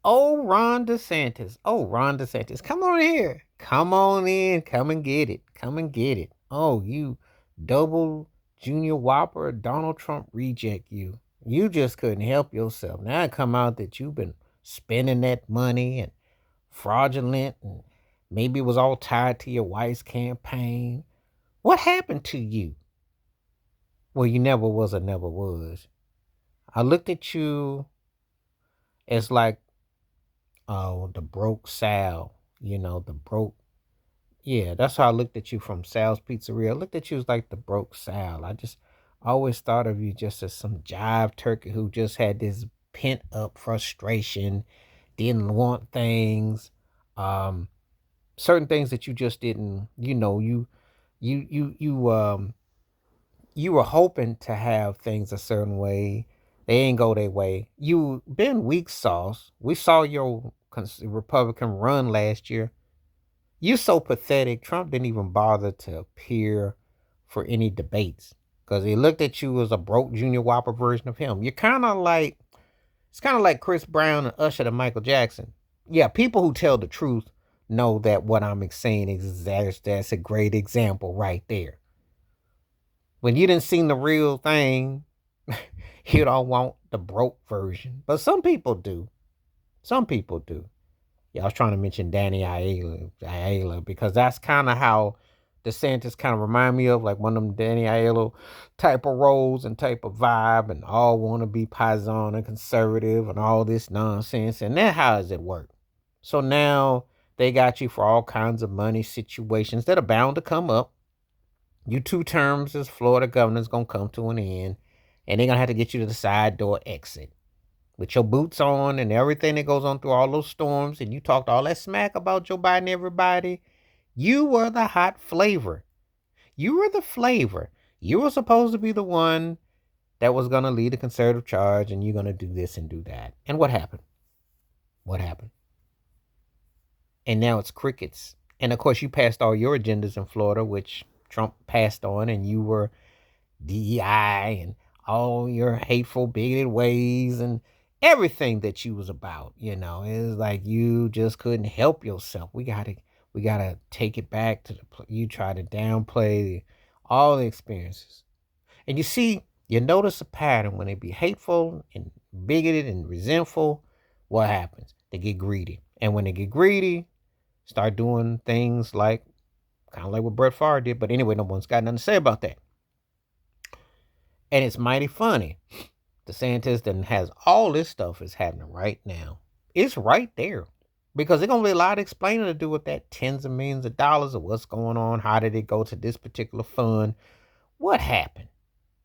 Oh, Ron DeSantis. Oh, Ron DeSantis. Come on here. Come on in. Come and get it. Come and get it. Oh, you double junior whopper Donald Trump reject you. You just couldn't help yourself. Now it come out that you've been spending that money and fraudulent and maybe it was all tied to your wife's campaign. What happened to you? Well, you never was or never was. I looked at you as like, oh, the broke Sal, the broke. Yeah, that's how I looked at you from Sal's Pizzeria. I looked at you as like the broke Sal. I just always thought of you just as some jive turkey who just had this pent up frustration, didn't want things, um, certain things that you just didn't, you were hoping to have things a certain way. They ain't go their way. You been weak sauce. We saw your Republican run last year. You so pathetic. Trump didn't even bother to appear for any debates because he looked at you as a broke Junior Whopper version of him. You're kind of like it's kind of like Chris Brown and Usher to Michael Jackson. Yeah, people who tell the truth know that what I'm saying is that's a great example right there. When you didn't see the real thing, you don't want the broke version. But some people do. Some people do. Yeah, I was trying to mention Danny Aiello because that's kind of how DeSantis kind of remind me of, like one of them Danny Aiello type of roles and type of vibe, and all want to be paisan and conservative and all this nonsense. And then how does it work? So now they got you for all kinds of money situations that are bound to come up. You 2 terms as Florida governor is gonna come to an end, and they're gonna have to get you to the side door exit with your boots on and everything that goes on through all those storms. And you talked all that smack about Joe Biden, everybody. You were the hot flavor. You were the flavor. You were supposed to be the one that was gonna lead the conservative charge, and you're gonna do this and do that. And what happened? What happened? And now it's crickets. And of course, you passed all your agendas in Florida, which Trump passed on, and you were DEI and all your hateful, bigoted ways and everything that you was about. It's like you just couldn't help yourself. We gotta take it back to you try to downplay all the experiences, and you notice a pattern when they be hateful and bigoted and resentful. What happens? They get greedy, and when they get greedy, start doing things like kind of like what Brett Favre did. But anyway, no one's got nothing to say about that. And it's mighty funny. DeSantis then has all this stuff is happening right now. It's right there. Because there's gonna be a lot of explaining to do with that tens of millions of dollars of what's going on. How did it go to this particular fund? What happened?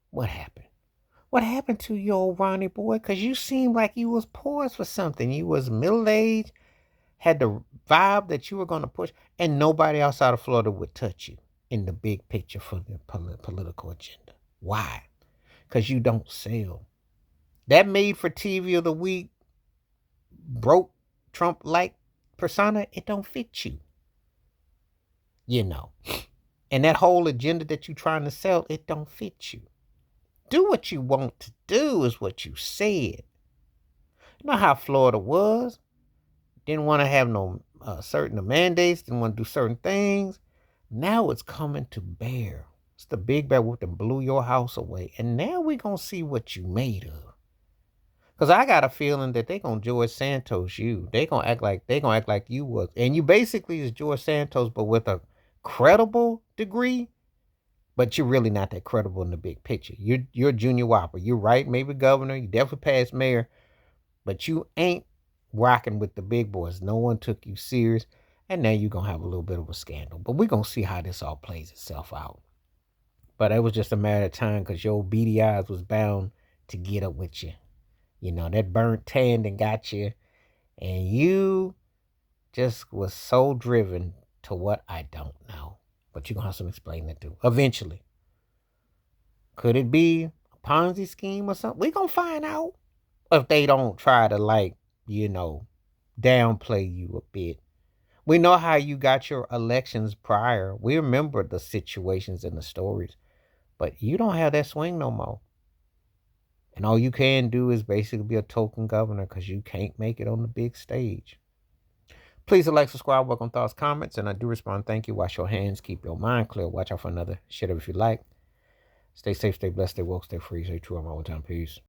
What happened? What happened to you, old Ronnie boy? Because you seemed like you was poised for something. You was middle-aged, had the vibe that you were going to push, and nobody outside of Florida would touch you in the big picture for the political agenda. Why? Because you don't sell. That made for TV of the week, broke Trump like persona, it don't fit you. You know. And that whole agenda that you trying to sell, it don't fit you. Do what you want to do is what you said. You know how Florida was? Didn't want to have no certain mandates, didn't want to do certain things. Now it's coming to bear. It's the big bad wolf that blew your house away. And now we're going to see what you made of. Because I got a feeling that they're going to George Santos you. They're going to act like you was. And you basically is George Santos, but with a credible degree. But you're really not that credible in the big picture. You're a junior whopper. You're right, maybe governor. You definitely passed mayor. But you ain't rocking with the big boys. No one took you serious. And now you're going to have a little bit of a scandal. But we're going to see how this all plays itself out. But it was just a matter of time because your beady eyes was bound to get up with you. That burnt tan that got you. And you just was so driven to what I don't know. But you're going to have some explaining to do eventually. Could it be a Ponzi scheme or something? We're going to find out if they don't try to, downplay you a bit. We know how you got your elections prior. We remember the situations and the stories. But you don't have that swing no more. And all you can do is basically be a token governor because you can't make it on the big stage. Please like, subscribe, work on thoughts, comments, and I do respond. Thank you. Wash your hands. Keep your mind clear. Watch out for another shit if you like. Stay safe, stay blessed, stay woke, stay free, stay true. I'm all the time. Peace.